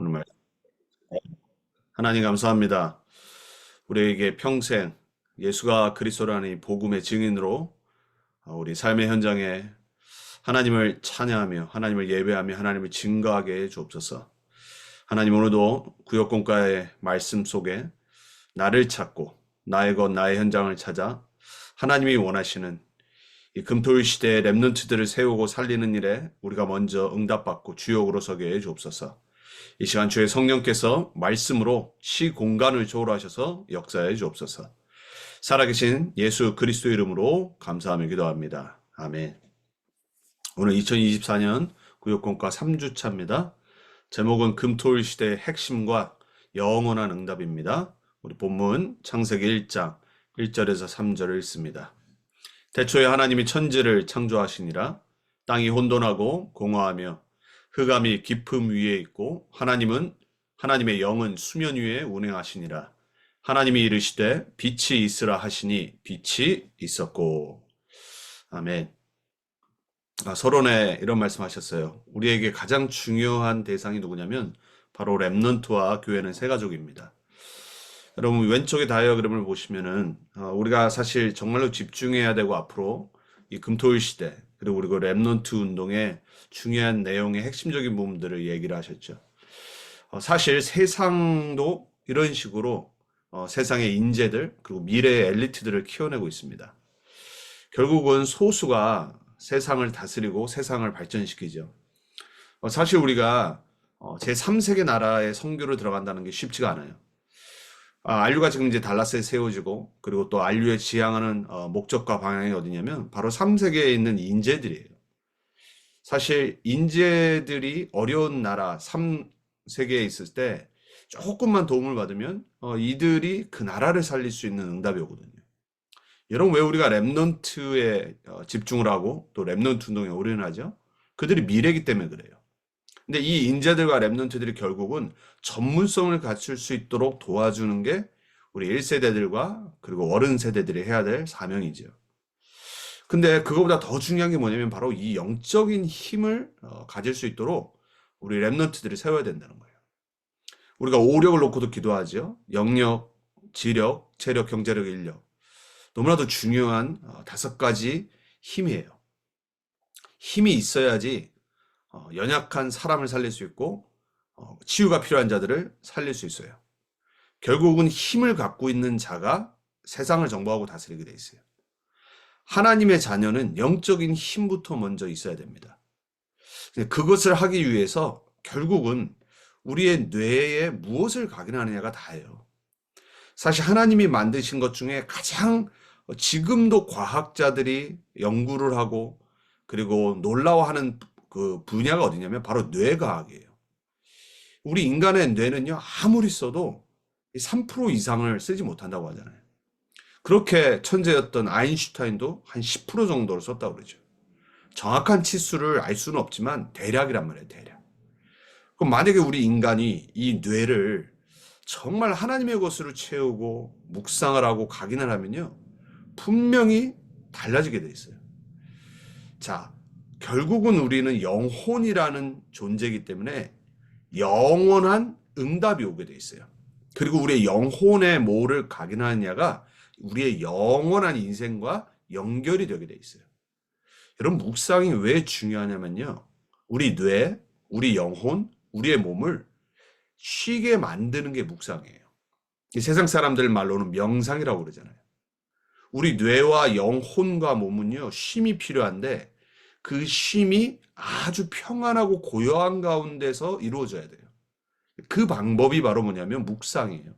오늘 말 하나님 감사합니다. 우리에게 평생 예수가 그리스도라는 이 복음의 증인으로 우리 삶의 현장에 하나님을 찬양하며 하나님을 예배하며 하나님을 증거하게 해 주옵소서. 하나님 오늘도 구역공과의 말씀 속에 나를 찾고 나의 것 나의 현장을 찾아 하나님이 원하시는 이 금토일 시대의 렘넌트들을 세우고 살리는 일에 우리가 먼저 응답받고 주역으로 서게 해 주옵소서. 이 시간 주의 성령께서 말씀으로 시공간을 초월하셔서 역사해 주옵소서. 살아계신 예수 그리스도 이름으로 감사하며 기도합니다. 아멘. 오늘 2024년 구역공과 3주차입니다. 제목은 금토일 시대의 핵심과 영원한 응답입니다. 우리 본문 창세기 1장 1절에서 3절을 읽습니다. 태초에 하나님이 천지를 창조하시니라. 땅이 혼돈하고 공허하며 흑암이 깊음 위에 있고 하나님의 영은 수면 위에 운행하시니라. 하나님이 이르시되 빛이 있으라 하시니 빛이 있었고. 아멘. 서론에 이런 말씀하셨어요. 우리에게 가장 중요한 대상이 누구냐면 바로 렘넌트와 교회는 세 가족입니다. 여러분 왼쪽의 다이어그램을 보시면은 우리가 사실 정말로 집중해야 되고 앞으로 이 금토일 시대 그리고 우리 그 렘넌트 운동의 중요한 내용의 핵심적인 부분들을 얘기를 하셨죠. 사실 세상도 이런 식으로 세상의 인재들 그리고 미래의 엘리트들을 키워내고 있습니다. 결국은 소수가 세상을 다스리고 세상을 발전시키죠. 사실 우리가 제3세계 나라의 선교를 들어간다는 게 쉽지가 않아요. 안류가 지금 이제 달라스에 세워지고 그리고 또 안류에 지향하는 목적과 방향이 어디냐면 바로 3세계에 있는 인재들이에요. 사실 인재들이 어려운 나라 3세계에 있을 때 조금만 도움을 받으면 이들이 그 나라를 살릴 수 있는 응답이 오거든요. 여러분 왜 우리가 렘넌트에 집중을 하고 또 렘넌트 운동에 올인하죠? 그들이 미래이기 때문에 그래요. 근데 이 인재들과 렘넌트들이 결국은 전문성을 갖출 수 있도록 도와주는 게 우리 1세대들과 그리고 어른 세대들이 해야 될 사명이죠. 근데 그거보다 더 중요한 게 뭐냐면 바로 이 영적인 힘을 가질 수 있도록 우리 렘넌트들이 세워야 된다는 거예요. 우리가 오력을 놓고도 기도하죠. 영력, 지력, 체력, 경제력, 인력. 너무나도 중요한 5가지 힘이에요. 힘이 있어야지 연약한 사람을 살릴 수 있고 치유가 필요한 자들을 살릴 수 있어요. 결국은 힘을 갖고 있는 자가 세상을 정복하고 다스리게 돼 있어요. 하나님의 자녀는 영적인 힘부터 먼저 있어야 됩니다. 그것을 하기 위해서 결국은 우리의 뇌에 무엇을 각인하느냐가 다예요. 사실 하나님이 만드신 것 중에 가장 지금도 과학자들이 연구를 하고 그리고 놀라워하는 그 분야가 어디냐면 바로 뇌과학이에요. 우리 인간의 뇌는요, 아무리 써도 3% 이상을 쓰지 못한다고 하잖아요. 그렇게 천재였던 아인슈타인도 한 10% 정도를 썼다고 그러죠. 정확한 치수를 알 수는 없지만 대략이란 말이에요, 대략. 그럼 만약에 우리 인간이 이 뇌를 정말 하나님의 것으로 채우고 묵상을 하고 각인을 하면요, 분명히 달라지게 돼 있어요. 자, 결국은 우리는 영혼이라는 존재이기 때문에 영원한 응답이 오게 돼 있어요. 그리고 우리의 영혼의 뭐를 각인하느냐가 우리의 영원한 인생과 연결이 되게 돼 있어요. 여러분 묵상이 왜 중요하냐면요. 우리 뇌, 우리 영혼, 우리의 몸을 쉬게 만드는 게 묵상이에요. 세상 사람들 말로는 명상이라고 그러잖아요. 우리 뇌와 영혼과 몸은요, 쉼이 필요한데 그 쉼이 아주 평안하고 고요한 가운데서 이루어져야 돼요. 그 방법이 바로 뭐냐면 묵상이에요.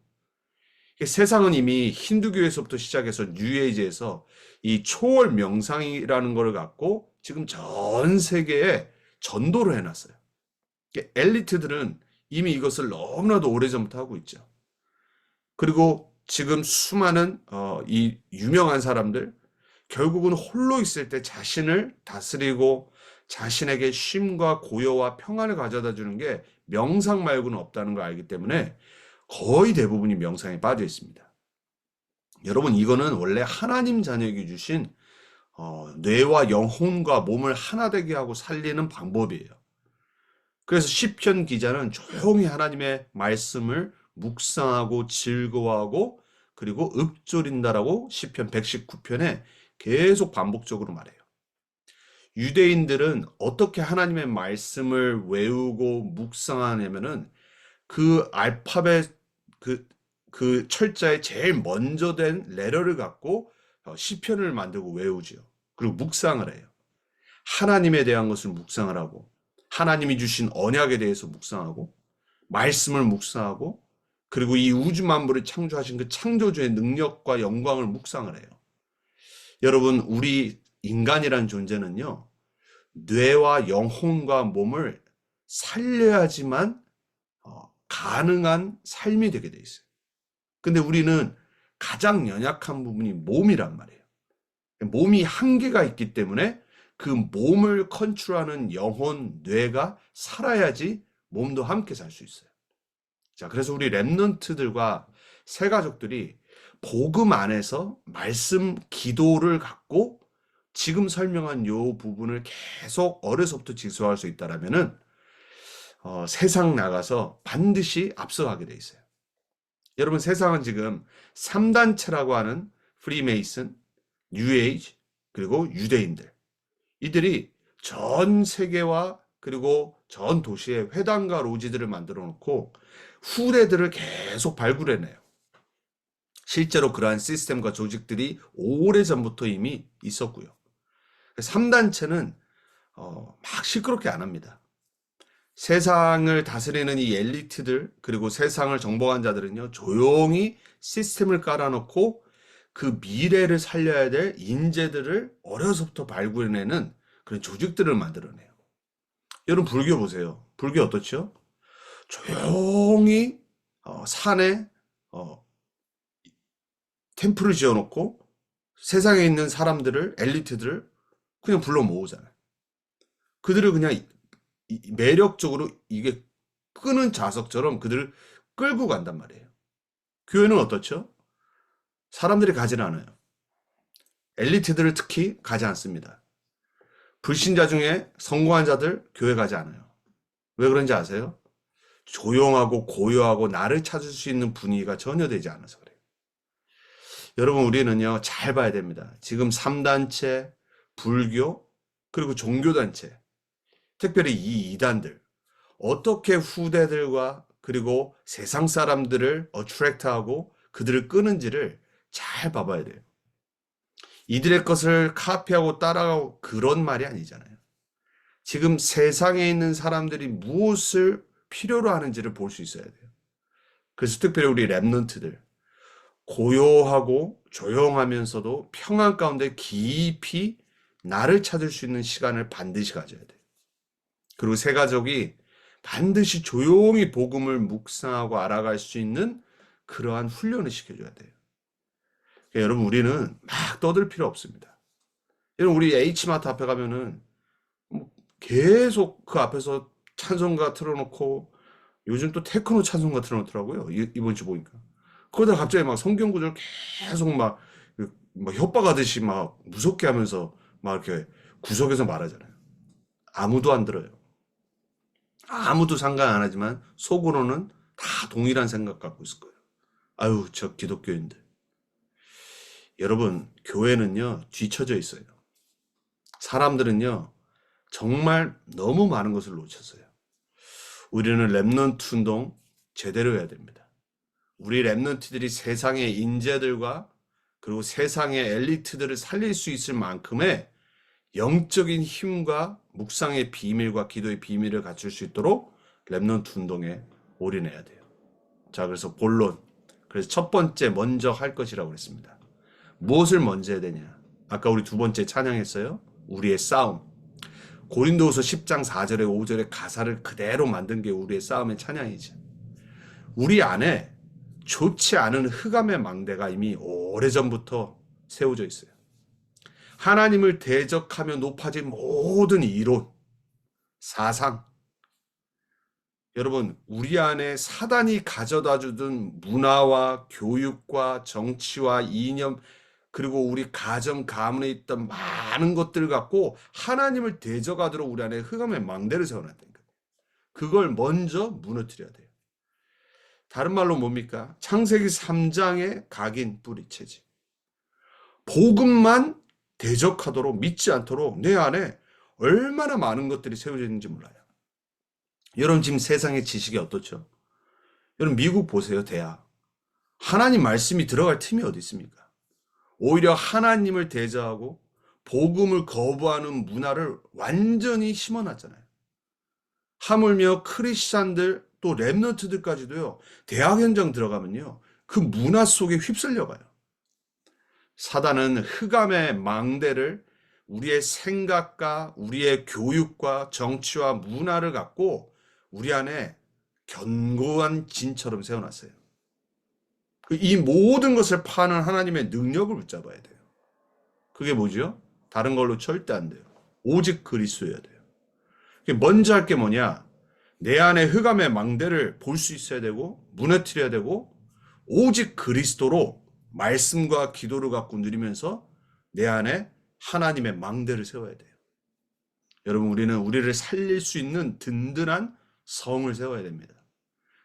세상은 이미 힌두교에서부터 시작해서 뉴에이지에서 이 초월 명상이라는 걸 갖고 지금 전 세계에 전도를 해놨어요. 엘리트들은 이미 이것을 너무나도 오래전부터 하고 있죠. 그리고 지금 수많은 이 유명한 사람들 결국은 홀로 있을 때 자신을 다스리고 자신에게 쉼과 고요와 평안을 가져다 주는 게 명상 말고는 없다는 걸 알기 때문에 거의 대부분이 명상에 빠져 있습니다. 여러분 이거는 원래 하나님 자녀에게 주신 뇌와 영혼과 몸을 하나 되게 하고 살리는 방법이에요. 그래서 시편 기자는 조용히 하나님의 말씀을 묵상하고 즐거워하고 그리고 읊조린다라고 시편 119편에 계속 반복적으로 말해요. 유대인들은 어떻게 하나님의 말씀을 외우고 묵상하냐면은 그 알파벳 그 철자에 제일 먼저 된 레터를 갖고 시편을 만들고 외우지요. 그리고 묵상을 해요. 하나님에 대한 것을 묵상을 하고 하나님이 주신 언약에 대해서 묵상하고 말씀을 묵상하고 그리고 이 우주 만물을 창조하신 그 창조주의 능력과 영광을 묵상을 해요. 여러분, 우리 인간이란 존재는요, 뇌와 영혼과 몸을 살려야지만 가능한 삶이 되게 돼 있어요. 근데 우리는 가장 연약한 부분이 몸이란 말이에요. 몸이 한계가 있기 때문에 그 몸을 컨트롤하는 영혼, 뇌가 살아야지 몸도 함께 살 수 있어요. 자, 그래서 우리 랩런트들과 새 가족들이 복음 안에서 말씀 기도를 갖고 지금 설명한 요 부분을 계속 어려서부터 지수할 수 있다라면은 세상 나가서 반드시 앞서가게 돼 있어요. 여러분, 세상은 지금 3단체라고 하는 프리메이슨, 뉴에이지, 그리고 유대인들, 이들이 전 세계와 그리고 전 도시에 회당과 로지들을 만들어 놓고 후대들을 계속 발굴해내요. 실제로 그러한 시스템과 조직들이 오래전부터 이미 있었고요. 3단체는 막 시끄럽게 안 합니다. 세상을 다스리는 이 엘리트들 그리고 세상을 정복한 자들은요, 조용히 시스템을 깔아놓고 그 미래를 살려야 될 인재들을 어려서부터 발굴해내는 그런 조직들을 만들어내요. 여러분, 불교 보세요. 불교 어떻죠? 조용히 산에 템플을 지어놓고 세상에 있는 사람들을, 엘리트들을 그냥 불러 모으잖아요. 그들을 그냥 매력적으로 이게 끄는 자석처럼 그들을 끌고 간단 말이에요. 교회는 어떻죠? 사람들이 가지는 않아요. 엘리트들을 특히 가지 않습니다. 불신자 중에 성공한 자들 교회 가지 않아요. 왜 그런지 아세요? 조용하고 고요하고 나를 찾을 수 있는 분위기가 전혀 되지 않아서 그래요. 여러분, 우리는요, 잘 봐야 됩니다. 지금 3단체, 불교, 그리고 종교단체, 특별히 이 이단들, 어떻게 후대들과 그리고 세상 사람들을 어트랙트하고 그들을 끄는지를 잘 봐봐야 돼요. 이들의 것을 카피하고 따라가고 그런 말이 아니잖아요. 지금 세상에 있는 사람들이 무엇을 필요로 하는지를 볼 수 있어야 돼요. 그래서 특별히 우리 랩런트들, 고요하고 조용하면서도 평안 가운데 깊이 나를 찾을 수 있는 시간을 반드시 가져야 돼요. 그리고 새 가족이 반드시 조용히 복음을 묵상하고 알아갈 수 있는 그러한 훈련을 시켜줘야 돼요. 그러니까 여러분, 우리는 막 떠들 필요 없습니다. 여러분, 우리 H마트 앞에 가면은 계속 그 앞에서 찬송가 틀어놓고 요즘 또 테크노 찬송가 틀어놓더라고요. 이번 주 보니까. 그러다 갑자기 막 성경 구절 계속 막 협박하듯이 막 무섭게 하면서 막 이렇게 구석에서 말하잖아요. 아무도 안 들어요. 아무도 상관 안 하지만 속으로는 다 동일한 생각 갖고 있을 거예요. 아유, 저 기독교인들. 여러분, 교회는요, 뒤처져 있어요. 사람들은요, 정말 너무 많은 것을 놓쳤어요. 우리는 랩넌트 운동 제대로 해야 됩니다. 우리 랩넌트들이 세상의 인재들과 그리고 세상의 엘리트들을 살릴 수 있을 만큼의 영적인 힘과 묵상의 비밀과 기도의 비밀을 갖출 수 있도록 랩넌트 운동에 올인해야 돼요. 자, 그래서 본론. 그래서 첫 번째 먼저 할 것이라고 그랬습니다. 무엇을 먼저 해야 되냐? 아까 우리 두 번째 찬양했어요. 우리의 싸움. 고린도후서 10장 4절에 5절에 가사를 그대로 만든 게 우리의 싸움의 찬양이죠. 우리 안에 좋지 않은 흑암의 망대가 이미 오래전부터 세워져 있어요. 하나님을 대적하며 높아진 모든 이론, 사상. 여러분, 우리 안에 사단이 가져다 주던 문화와 교육과 정치와 이념, 그리고 우리 가정, 가문에 있던 많은 것들 갖고 하나님을 대적하도록 우리 안에 흑암의 망대를 세워놨다니까. 그걸 먼저 무너뜨려야 돼요. 다른 말로 뭡니까? 창세기 3장의 각인 뿌리채지. 복음만 대적하도록 믿지 않도록 내 안에 얼마나 많은 것들이 세워져 있는지 몰라요. 여러분 지금 세상의 지식이 어떻죠? 여러분 미국 보세요. 대학. 하나님 말씀이 들어갈 틈이 어디 있습니까? 오히려 하나님을 대적하고 복음을 거부하는 문화를 완전히 심어놨잖아요. 하물며 크리스찬들 또 랩런트들까지도요. 대학 현장 들어가면요. 그 문화 속에 휩쓸려가요. 사단은 흑암의 망대를 우리의 생각과 우리의 교육과 정치와 문화를 갖고 우리 안에 견고한 진처럼 세워놨어요. 이 모든 것을 파는 하나님의 능력을 붙잡아야 돼요. 그게 뭐죠? 다른 걸로 절대 안 돼요. 오직 그리스도여야 돼요. 먼저 할 게 뭐냐? 내 안에 흑암의 망대를 볼 수 있어야 되고 무너뜨려야 되고 오직 그리스도로 말씀과 기도를 갖고 누리면서 내 안에 하나님의 망대를 세워야 돼요. 여러분 우리는 우리를 살릴 수 있는 든든한 성을 세워야 됩니다.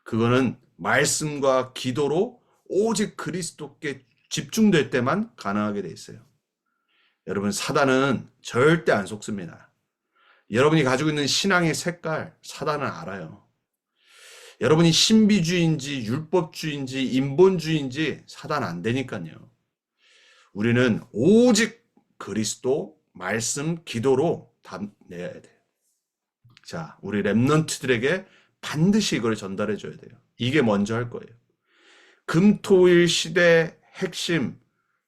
그거는 말씀과 기도로 오직 그리스도께 집중될 때만 가능하게 돼 있어요. 여러분 사단은 절대 안 속습니다. 여러분이 가지고 있는 신앙의 색깔 사단은 알아요. 여러분이 신비주의인지 율법주의인지 인본주의인지 사단 안 되니까요. 우리는 오직 그리스도 말씀 기도로 담내야 돼요. 자, 우리 랩런트들에게 반드시 이걸 전달해 줘야 돼요. 이게 먼저 할 거예요. 금토일 시대 핵심,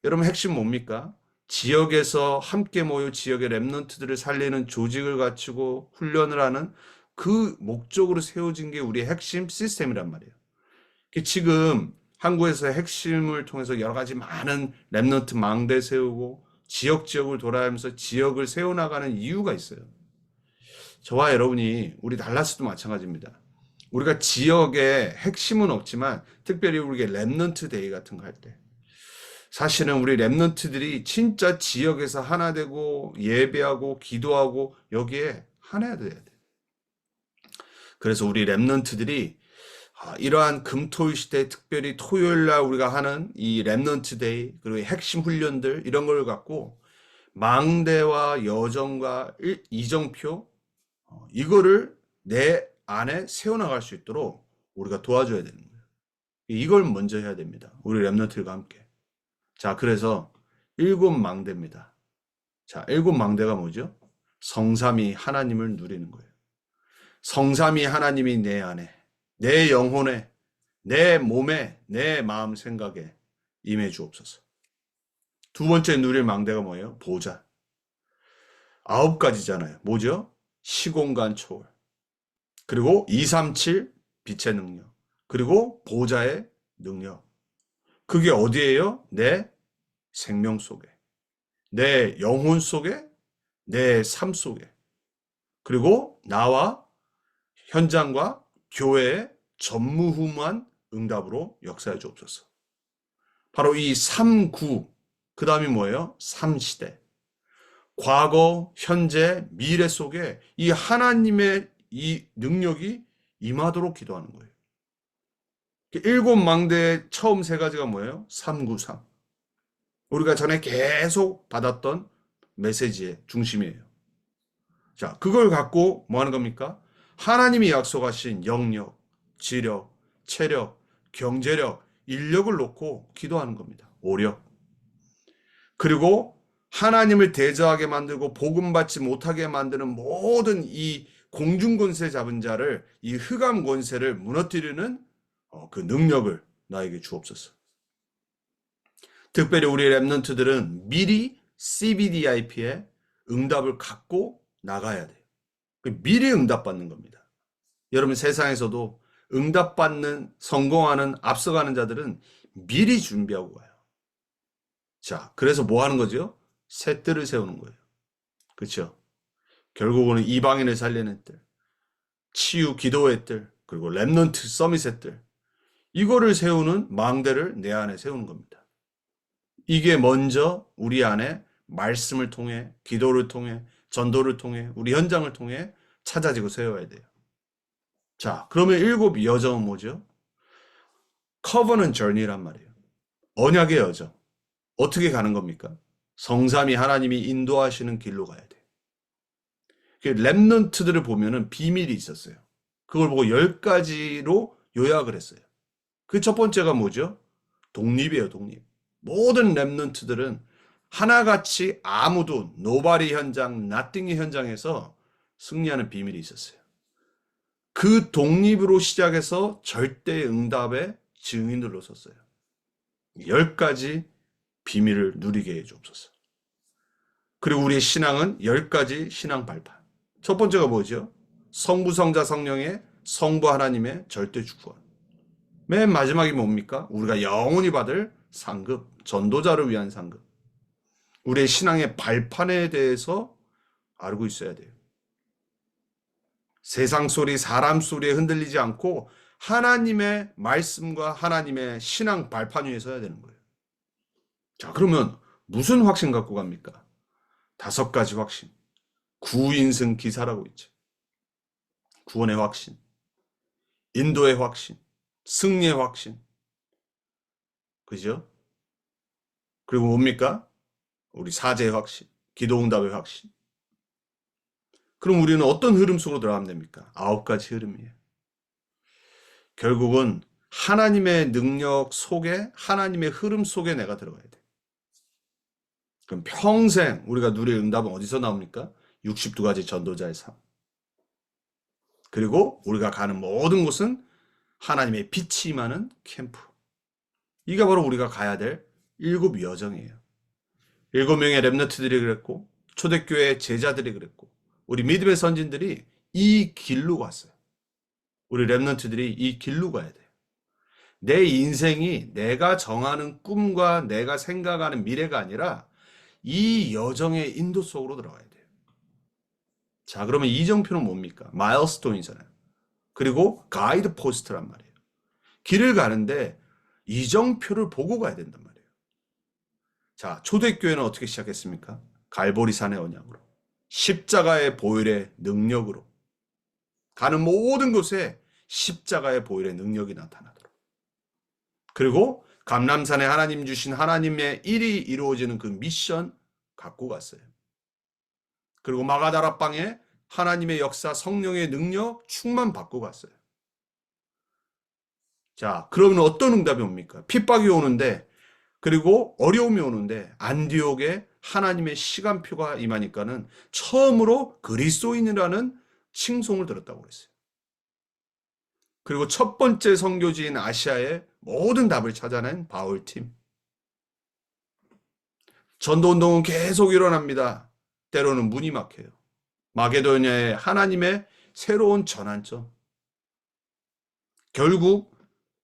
여러분 핵심 뭡니까? 지역에서 함께 모여 지역의 랩런트들을 살리는 조직을 갖추고 훈련을 하는 그 목적으로 세워진 게 우리의 핵심 시스템이란 말이에요. 지금 한국에서 핵심을 통해서 여러 가지 많은 랩런트 망대 세우고 지역을 돌아가면서 지역을 세워나가는 이유가 있어요. 저와 여러분이 우리 달라스도 마찬가지입니다. 우리가 지역의 핵심은 없지만 특별히 우리가 랩런트 데이 같은 거 할 때 사실은 우리 랩런트들이 진짜 지역에서 하나 되고 예배하고 기도하고 여기에 하나 돼야 돼. 그래서 우리 랩런트들이 이러한 금토일 시대 특별히 토요일 날 우리가 하는 이 랩런트 데이 그리고 핵심 훈련들 이런 걸 갖고 망대와 여정과 이정표 이거를 내 안에 세워나갈 수 있도록 우리가 도와줘야 되는 거예요. 이걸 먼저 해야 됩니다. 우리 랩런트들과 함께. 자, 그래서 7망대입니다. 자, 7망대가 뭐죠? 성삼위 하나님을 누리는 거예요. 성삼위 하나님이 내 안에, 내 영혼에, 내 몸에, 내 마음 생각에 임해 주옵소서. 두 번째 누릴 망대가 뭐예요? 보좌. 9가지잖아요. 뭐죠? 시공간 초월. 그리고 237 빛의 능력. 그리고 보좌의 능력. 그게 어디예요? 내 생명 속에, 내 영혼 속에, 내 삶 속에, 그리고 나와 현장과 교회의 전무후무한 응답으로 역사해 주옵소서. 바로 이 3구, 그 다음이 뭐예요? 3시대. 과거, 현재, 미래 속에 이 하나님의 이 능력이 임하도록 기도하는 거예요. 7망대의 처음 3가지가 뭐예요? 393. 우리가 전에 계속 받았던 메시지의 중심이에요. 자, 그걸 갖고 뭐 하는 겁니까? 하나님이 약속하신 영력, 지력, 체력, 경제력, 인력을 놓고 기도하는 겁니다. 오력. 그리고 하나님을 대적하게 만들고 복음 받지 못하게 만드는 모든 이 공중권세 잡은 자를 이 흑암 권세를 무너뜨리는 그 능력을 나에게 주옵소서. 특별히 우리 랩런트들은 미리 CBDIP의 응답을 갖고 나가야 돼요. 미리 응답받는 겁니다. 여러분 세상에서도 응답받는 성공하는 앞서가는 자들은 미리 준비하고 가요. 자, 그래서 뭐 하는 거죠? 새 뜰을 세우는 거예요. 그렇죠? 결국은 이방인을 살리는 뜰, 치유 기도의 뜰, 그리고 랩런트 서밋의 뜰, 이거를 세우는 망대를 내 안에 세우는 겁니다. 이게 먼저 우리 안에 말씀을 통해, 기도를 통해, 전도를 통해, 우리 현장을 통해 찾아지고 세워야 돼요. 자, 그러면 일곱 여정은 뭐죠? 커버넌 저니란 말이에요. 언약의 여정. 어떻게 가는 겁니까? 성삼위 하나님이 인도하시는 길로 가야 돼. 렘넌트들을 보면은 비밀이 있었어요. 그걸 보고 10가지로 요약을 했어요. 그 첫 번째가 뭐죠? 독립이에요, 독립. 모든 렘넌트들은 하나같이 아무도 노바리 현장, 나띵의 현장에서 승리하는 비밀이 있었어요. 그 독립으로 시작해서 절대 응답의 증인들로 섰어요. 10가지 비밀을 누리게 해주옵소서. 그리고 우리의 신앙은 10가지 신앙 발판. 첫 번째가 뭐죠? 성부, 성자, 성령의 성부 하나님의 절대 주권. 맨 마지막이 뭡니까? 우리가 영원히 받을 상급, 전도자를 위한 상급. 우리의 신앙의 발판에 대해서 알고 있어야 돼요. 세상 소리, 사람 소리에 흔들리지 않고 하나님의 말씀과 하나님의 신앙 발판 위에 서야 되는 거예요. 자, 그러면 무슨 확신 갖고 갑니까? 5가지 확신. 구인승 기사라고 있죠. 구원의 확신, 인도의 확신, 승리의 확신. 그죠? 그리고 뭡니까? 우리 사제의 확신, 기도응답의 확신. 그럼 우리는 어떤 흐름 속으로 들어가면 됩니까? 9가지 흐름이에요. 결국은 하나님의 능력 속에, 하나님의 흐름 속에 내가 들어가야 돼. 그럼 평생 우리가 누릴 응답은 어디서 나옵니까? 62가지 전도자의 삶. 그리고 우리가 가는 모든 곳은 하나님의 빛이 임하는 캠프. 이게 바로 우리가 가야 될 7 여정이에요. 7명의 렘너트들이 그랬고, 초대교회 제자들이 그랬고, 우리 믿음의 선진들이 이 길로 갔어요. 우리 렘너트들이 이 길로 가야 돼요. 내 인생이 내가 정하는 꿈과 내가 생각하는 미래가 아니라 이 여정의 인도 속으로 들어가야 돼요. 자, 그러면 이정표는 뭡니까? 마일스톤이잖아요. 그리고 가이드 포스트란 말이에요. 길을 가는데 이정표를 보고 가야 된단 말이에요. 자, 초대교회는 어떻게 시작했습니까? 갈보리산의 언약으로, 십자가의 보혈의 능력으로, 가는 모든 곳에 십자가의 보혈의 능력이 나타나도록. 그리고 감람산에 하나님 주신 하나님의 일이 이루어지는 그 미션 갖고 갔어요. 그리고 마가다락방에 하나님의 역사, 성령의 능력, 충만 받고 갔어요. 자, 그러면 어떤 응답이 옵니까? 핍박이 오는데, 그리고 어려움이 오는데 안디옥에 하나님의 시간표가 임하니까는 처음으로 그리스도인이라는 칭송을 들었다고 그랬어요. 그리고 첫 번째 선교지인 아시아의 모든 답을 찾아낸 바울팀. 전도운동은 계속 일어납니다. 때로는 문이 막혀요. 마게도냐의 하나님의 새로운 전환점. 결국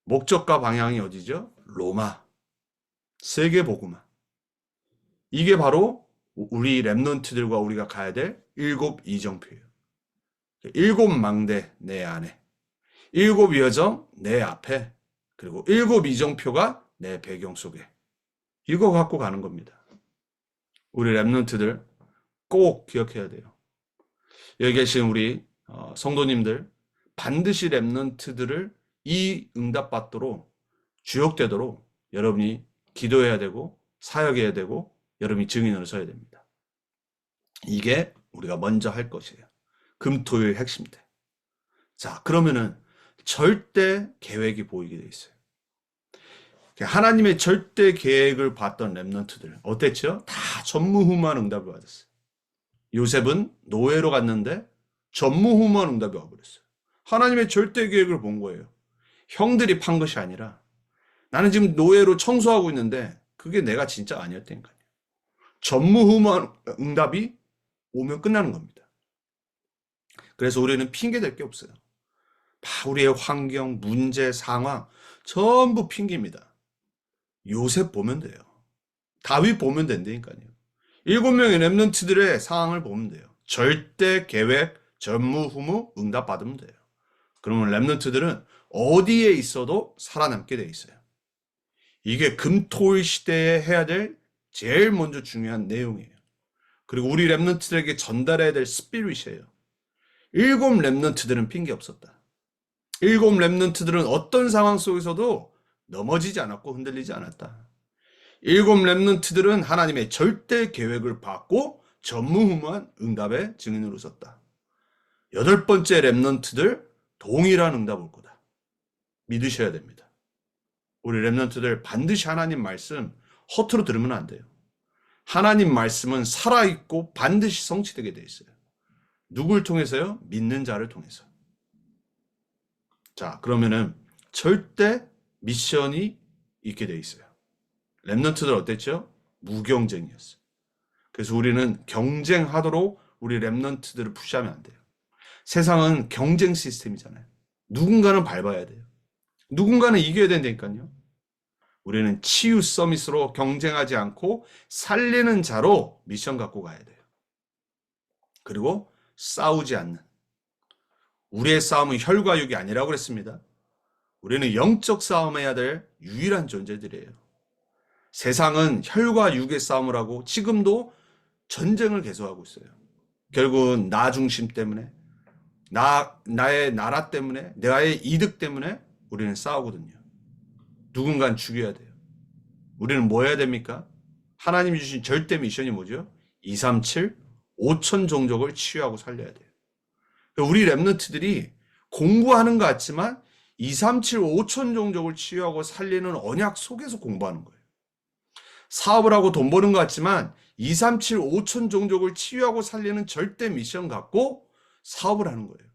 목적과 방향이 어디죠? 로마. 세계복음화. 이게 바로 우리 렘넌트들과 우리가 가야 될 7 이정표예요. 7 망대 내 안에, 7 여정 내 앞에, 그리고 7 이정표가 내 배경 속에. 이거 갖고 가는 겁니다. 우리 렘넌트들 꼭 기억해야 돼요. 여기 계신 우리 성도님들 반드시 렘넌트들을 이 응답받도록 주역되도록 여러분이 기도해야 되고 사역해야 되고 여러분이 증인으로 서야 됩니다. 이게 우리가 먼저 할 것이에요. 금토일 핵심대. 자, 그러면은 절대 계획이 보이게 돼 있어요. 하나님의 절대 계획을 봤던 렘넌트들 어땠죠? 다 전무후무한 응답을 받았어요. 요셉은 노예로 갔는데 전무후무한 응답이 와버렸어요. 하나님의 절대 계획을 본 거예요. 형들이 판 것이 아니라 나는 지금 노예로 청소하고 있는데 그게 내가 진짜 아니었다니까요. 전무후무한 응답이 오면 끝나는 겁니다. 그래서 우리는 핑계댈 게 없어요. 우리의 환경, 문제, 상황 전부 핑계입니다. 요셉 보면 돼요. 다윗 보면 된다니까요. 7명의 렘넌트들의 상황을 보면 돼요. 절대 계획, 전무후무 응답 받으면 돼요. 그러면 렘넌트들은 어디에 있어도 살아남게 돼 있어요. 이게 금토일 시대에 해야 될 제일 먼저 중요한 내용이에요. 그리고 우리 렘넌트들에게 전달해야 될 스피릿이에요. 7 렘넌트들은 핑계 없었다. 일곱 렘넌트들은 어떤 상황 속에서도 넘어지지 않았고 흔들리지 않았다. 일곱 렘넌트들은 하나님의 절대 계획을 받고 전무후무한 응답의 증인으로 섰다. 여덟 번째 렘넌트들 동일한 응답 올 거다. 믿으셔야 됩니다. 우리 렘넌트들 반드시 하나님 말씀 허투루 들으면 안 돼요. 하나님 말씀은 살아있고 반드시 성취되게 돼 있어요. 누굴 통해서요? 믿는 자를 통해서. 자, 그러면은 절대 미션이 있게 돼 있어요. 렘넌트들 어땠죠? 무경쟁이었어요. 그래서 우리는 경쟁하도록 우리 렘넌트들을 푸시하면 안 돼요. 세상은 경쟁 시스템이잖아요. 누군가는 밟아야 돼요. 누군가는 이겨야 된다니까요. 우리는 치유 서밋으로 경쟁하지 않고 살리는 자로 미션 갖고 가야 돼요. 그리고 싸우지 않는. 우리의 싸움은 혈과 육이 아니라고 그랬습니다. 우리는 영적 싸움해야 될 유일한 존재들이에요. 세상은 혈과 육의 싸움을 하고 지금도 전쟁을 계속하고 있어요. 결국은 나 중심 때문에, 나의 나라 때문에, 나의 이득 때문에 우리는 싸우거든요. 누군가는 죽여야 돼요. 우리는 뭐 해야 됩니까? 하나님이 주신 절대 미션이 뭐죠? 237, 5천 종족을 치유하고 살려야 돼요. 우리 렘넌트들이 공부하는 것 같지만 237, 5천 종족을 치유하고 살리는 언약 속에서 공부하는 거예요. 사업을 하고 돈 버는 것 같지만 237, 5천 종족을 치유하고 살리는 절대 미션 갖고 사업을 하는 거예요.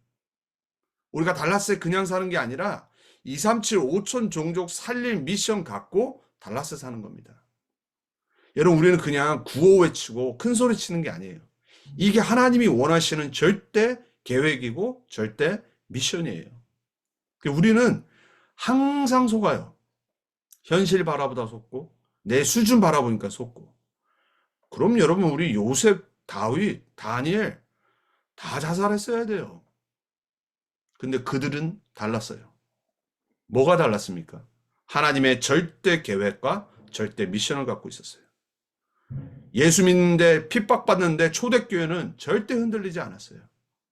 우리가 달라스에 그냥 사는 게 아니라 237, 5천 종족 살릴 미션 갖고 달라스 사는 겁니다. 여러분, 우리는 그냥 구호 외치고 큰 소리 치는 게 아니에요. 이게 하나님이 원하시는 절대 계획이고 절대 미션이에요. 우리는 항상 속아요. 현실 바라보다 속고 내 수준 바라보니까 속고. 그럼 여러분, 우리 요셉, 다윗, 다니엘 다 자살했어야 돼요. 근데 그들은 달랐어요. 뭐가 달랐습니까? 하나님의 절대 계획과 절대 미션을 갖고 있었어요. 예수 믿는데 핍박받는데 초대교회는 절대 흔들리지 않았어요.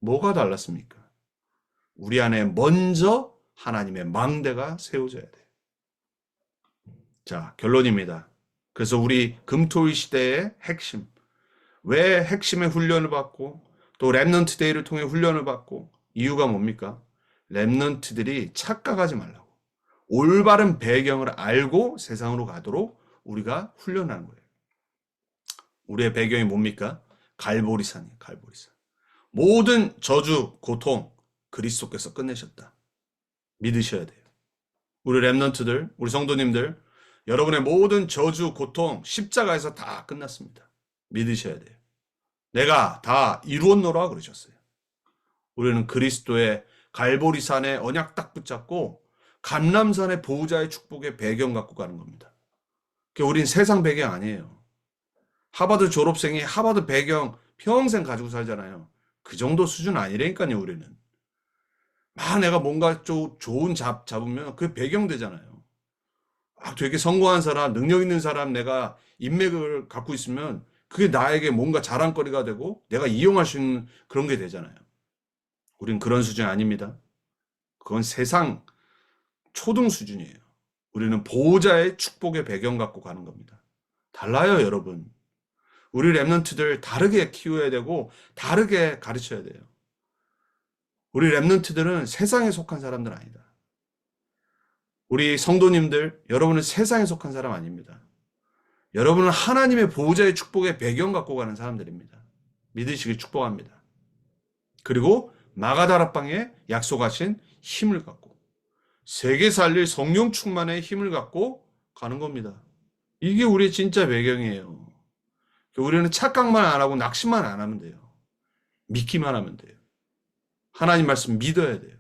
뭐가 달랐습니까? 우리 안에 먼저 하나님의 망대가 세워져야 돼요. 자, 결론입니다. 그래서 우리 금토일 시대의 핵심, 왜 핵심의 훈련을 받고 또 렘넌트 데이를 통해 훈련을 받고 이유가 뭡니까? 렘넌트들이 착각하지 말라고. 올바른 배경을 알고 세상으로 가도록 우리가 훈련하는 거예요. 우리의 배경이 뭡니까? 갈보리산이에요. 갈보리산. 모든 저주, 고통 그리스도께서 끝내셨다. 믿으셔야 돼요. 우리 렘넌트들, 우리 성도님들, 여러분의 모든 저주, 고통 십자가에서 다 끝났습니다. 믿으셔야 돼요. 내가 다 이루었노라 그러셨어요. 우리는 그리스도의 갈보리산의 언약 딱 붙잡고 감람산의 보호자의 축복의 배경 갖고 가는 겁니다. 우린 세상 배경 아니에요. 하버드 졸업생이 하버드 배경 평생 가지고 살잖아요. 그 정도 수준 아니라니까요, 우리는. 막 내가 뭔가 좋은 잡으면 그게 배경 되잖아요. 되게 성공한 사람, 능력 있는 사람, 내가 인맥을 갖고 있으면 그게 나에게 뭔가 자랑거리가 되고 내가 이용할 수 있는 그런 게 되잖아요. 우린 그런 수준이 아닙니다. 그건 세상 초등 수준이에요. 우리는 보호자의 축복의 배경 갖고 가는 겁니다. 달라요, 여러분. 우리 렘넌트들 다르게 키워야 되고 다르게 가르쳐야 돼요. 우리 렘넌트들은 세상에 속한 사람들 아니다. 우리 성도님들, 여러분은 세상에 속한 사람 아닙니다. 여러분은 하나님의 보호자의 축복의 배경 갖고 가는 사람들입니다. 믿으시길 축복합니다. 그리고 마가다락방에 약속하신 힘을 갖고 세계 살릴 성령 충만의 힘을 갖고 가는 겁니다. 이게 우리의 진짜 배경이에요. 우리는 착각만 안 하고 낙심만 안 하면 돼요. 믿기만 하면 돼요. 하나님 말씀 믿어야 돼요.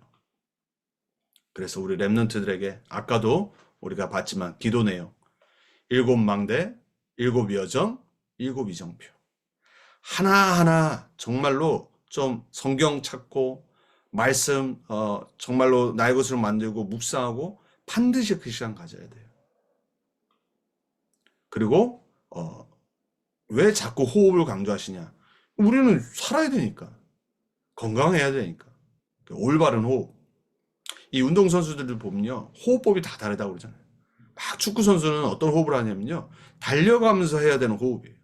그래서 우리 렘넌트들에게 아까도 우리가 봤지만 기도 내용 7 망대, 7 여정, 7 이정표 하나하나 정말로 좀 성경 찾고 말씀 정말로 나의 것으로 만들고 묵상하고 반드시 그 시간 가져야 돼요. 그리고 왜 자꾸 호흡을 강조하시냐? 우리는 살아야 되니까. 건강해야 되니까. 올바른 호흡. 이 운동선수들을 보면요, 호흡법이 다 다르다고 그러잖아요. 막 축구 선수는 어떤 호흡을 하냐면요, 달려가면서 해야 되는 호흡이에요.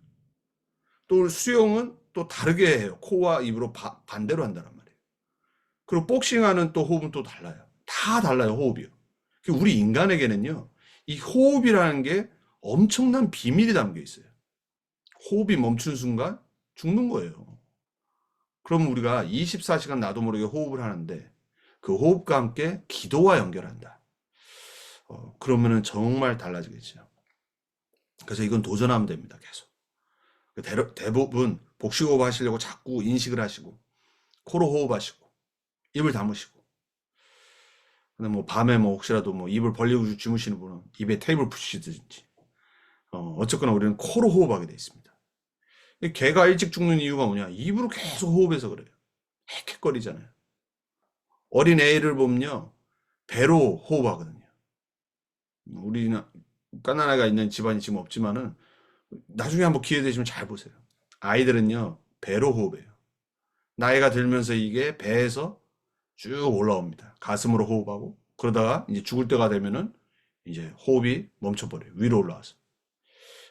또 수영은 또 다르게 해요. 코와 입으로 반대로 한다는 말이에요. 그리고 복싱하는 또 호흡은 또 달라요. 다 달라요, 호흡이요. 우리 인간에게는요, 이 호흡이라는 게 엄청난 비밀이 담겨 있어요. 호흡이 멈춘 순간 죽는 거예요. 그럼 우리가 24시간 나도 모르게 호흡을 하는데 그 호흡과 함께 기도와 연결한다. 그러면은 정말 달라지겠죠. 그래서 이건 도전하면 됩니다, 계속. 대부분 복식호흡 하시려고 자꾸 인식을 하시고, 코로 호흡하시고, 입을 다무시고. 근데 뭐 밤에 뭐 혹시라도 뭐 입을 벌리고 주무시는 분은 입에 테이블 푸시든지. 어쨌거나 우리는 코로 호흡하게 돼 있습니다. 개가 일찍 죽는 이유가 뭐냐? 입으로 계속 호흡해서 그래요. 헥헥거리잖아요. 어린 애를 보면요, 배로 호흡하거든요. 우리는 갓난아이가 있는 집안이 지금 없지만은 나중에 한번 기회 되시면 잘 보세요. 아이들은요, 배로 호흡해요. 나이가 들면서 이게 배에서 쭉 올라옵니다. 가슴으로 호흡하고, 그러다가 이제 죽을 때가 되면은 이제 호흡이 멈춰버려요. 위로 올라와서.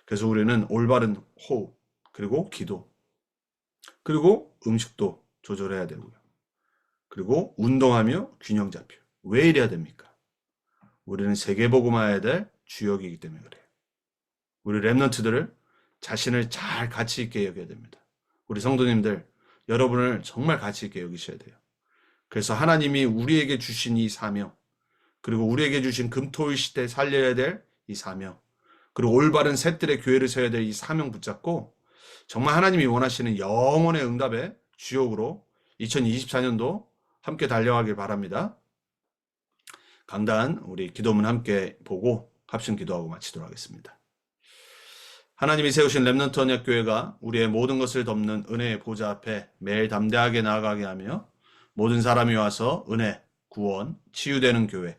그래서 우리는 올바른 호흡, 그리고 기도, 그리고 음식도 조절해야 되고요. 그리고 운동하며 균형 잡혀. 왜 이래야 됩니까? 우리는 세계복음화해야 될 주역이기 때문에 그래요. 우리 랩런트들을 자신을 잘 가치 있게 여겨야 됩니다. 우리 성도님들, 여러분을 정말 가치 있게 여기셔야 돼요. 그래서 하나님이 우리에게 주신 이 사명, 그리고 우리에게 주신 금토일 시대 살려야 될 이 사명, 그리고 올바른 셋들의 교회를 세워야 될 이 사명 붙잡고 정말 하나님이 원하시는 영원의 응답의 주역으로 2024년도 함께 달려가길 바랍니다. 강단 우리 기도문 함께 보고 합심 기도하고 마치도록 하겠습니다. 하나님이 세우신 렘넌트 언약교회가 우리의 모든 것을 덮는 은혜의 보좌 앞에 매일 담대하게 나아가게 하며 모든 사람이 와서 은혜, 구원, 치유되는 교회,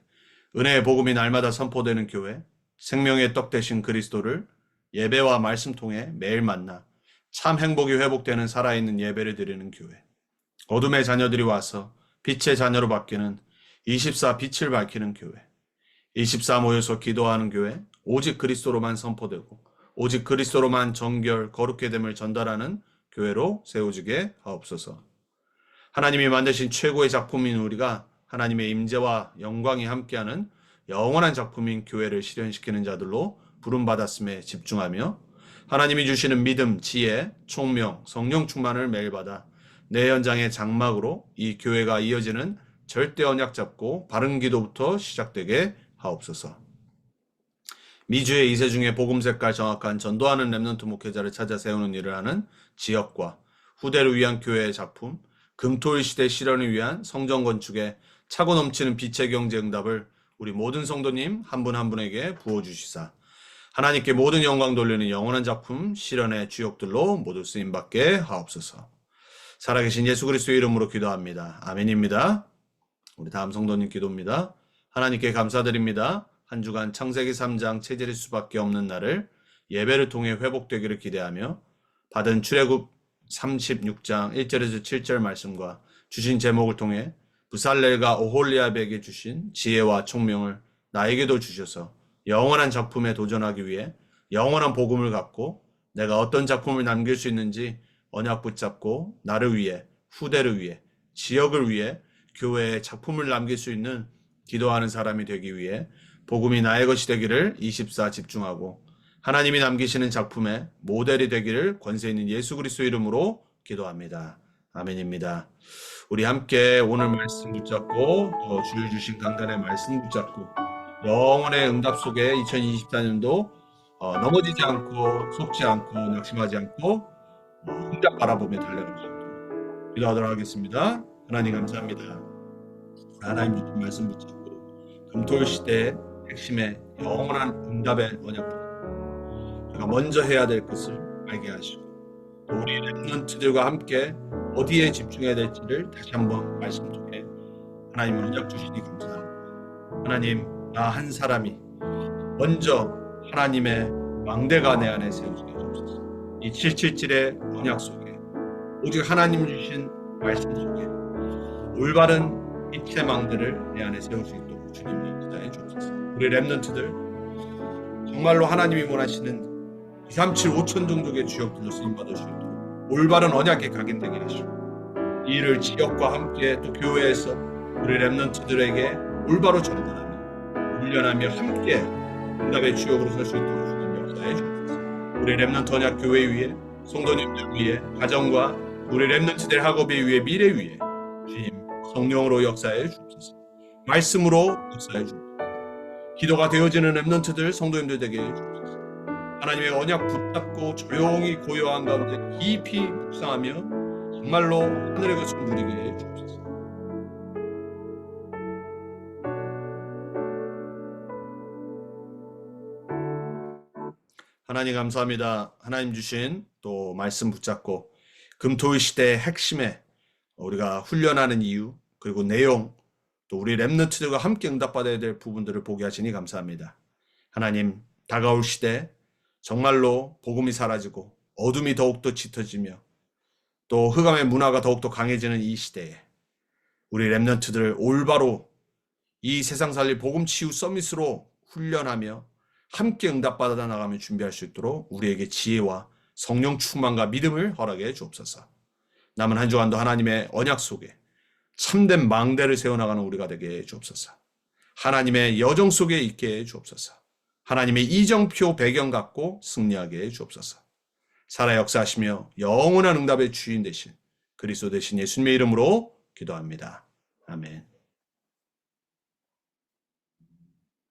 은혜의 복음이 날마다 선포되는 교회, 생명의 떡 되신 그리스도를 예배와 말씀 통해 매일 만나 참 행복이 회복되는 살아있는 예배를 드리는 교회, 어둠의 자녀들이 와서 빛의 자녀로 바뀌는 24 빛을 밝히는 교회, 24 모여서 기도하는 교회, 오직 그리스도로만 선포되고 오직 그리스도로만 정결, 거룩게 됨을 전달하는 교회로 세워지게 하옵소서. 하나님이 만드신 최고의 작품인 우리가 하나님의 임재와 영광이 함께하는 영원한 작품인 교회를 실현시키는 자들로 부름받았음에 집중하며 하나님이 주시는 믿음, 지혜, 총명, 성령 충만을 매일 받아 내 현장의 장막으로 이 교회가 이어지는 절대 언약 잡고 바른 기도부터 시작되게 하옵소서. 미주의 2세 중에 복음 색깔 정확한 전도하는 렘넌트 목회자를 찾아 세우는 일을 하는 지역과 후대를 위한 교회의 작품, 금토일 시대 실현을 위한 성전 건축에 차고 넘치는 빛의 경제 응답을 우리 모든 성도님 한 분 한 분에게 부어주시사 하나님께 모든 영광 돌리는 영원한 작품 실현의 주역들로 모두 쓰임받게 하옵소서. 살아계신 예수 그리스도의 이름으로 기도합니다. 아멘입니다. 우리 다음 성도님 기도입니다. 하나님께 감사드립니다. 한 주간 창세기 3장 체질일 수밖에 없는 날을 예배를 통해 회복되기를 기대하며 받은 출애굽 36장 1절에서 7절 말씀과 주신 제목을 통해 부살렐과 오홀리압에게 주신 지혜와 총명을 나에게도 주셔서 영원한 작품에 도전하기 위해 영원한 복음을 갖고 내가 어떤 작품을 남길 수 있는지 언약 붙잡고 나를 위해, 후대를 위해, 지역을 위해 교회에 작품을 남길 수 있는 기도하는 사람이 되기 위해 복음이 나의 것이 되기를 24 집중하고 하나님이 남기시는 작품의 모델이 되기를 권세 있는 예수 그리스도 이름으로 기도합니다. 아멘입니다. 우리 함께 오늘 말씀 붙잡고 또 주일 주신 강단의 말씀 붙잡고 영원의 응답 속에 2024년도 넘어지지 않고 속지 않고 낙심하지 않고 응답 바라보며 달려갑니다. 기도하도록 하겠습니다. 하나님 감사합니다. 하나님 주신 말씀 붙잡고 금토일 시대의 핵심의 영원한 응답의 언약, 우리가 먼저 해야 될 것을 알게 하시고 또 우리 렘넌트들과 함께 어디에 집중해야 될지를 다시 한번 말씀 통해 하나님 언약 주시니 감사합니다. 하나님, 나 한 사람이 먼저 하나님의 왕대가 내 안에 세워지게 해주옵소서. 이 777의 언약 속에 오직 하나님 주신 말씀 속에 올바른 빛의 망대를 내 안에 세울 수 있도록 주님이 인도해 주옵소서. 우리 렘넌트들 정말로 하나님이 원하시는 237, 5천 종족의 주역들로 쓰임받을 수 있도록 올바른 언약에 각인되게 하시고, 이 일을 지역과 함께 또 교회에서 우리 렘넌트들에게 올바로 전달하며 훈련하며 함께 응답의 주역으로 설 수 있도록 주님 역사해 주옵소서. 우리 렘넌트 언약 교회 위에, 성도님들 위에, 가정과 우리 렘넌트들 학업의 위에, 미래 위에 주님 성령으로 역사해 주옵소서. 말씀으로 역사해 주옵소서. 기도가 되어지는 렘넌트들 성도님들 되게 해 주옵소서. 하나님의 언약 붙잡고 조용히 고요한 가운데 깊이 묵상하며 정말로 하늘의 것을 누리게 해 주옵소서. 하나님 감사합니다. 하나님 주신 또 말씀 붙잡고 금토일 시대의 핵심에 우리가 훈련하는 이유, 그리고 내용, 또 우리 렘넌트들과 함께 응답받아야 될 부분들을 보게 하시니 감사합니다. 하나님, 다가올 시대 정말로 복음이 사라지고 어둠이 더욱더 짙어지며 또 흑암의 문화가 더욱더 강해지는 이 시대에 우리 렘넌트들을 올바로 이 세상 살릴 복음 치유 서밋으로 훈련하며 함께 응답받아 나가며 준비할 수 있도록 우리에게 지혜와 성령 충만과 믿음을 허락해 주옵소서. 남은 한 주간도 하나님의 언약 속에 참된 망대를 세워나가는 우리가 되게 해 주옵소서. 하나님의 여정 속에 있게 해 주옵소서. 하나님의 이정표 배경 갖고 승리하게 해 주옵소서. 살아 역사하시며 영원한 응답의 주인 되신 그리스도 되신 예수님의 이름으로 기도합니다. 아멘.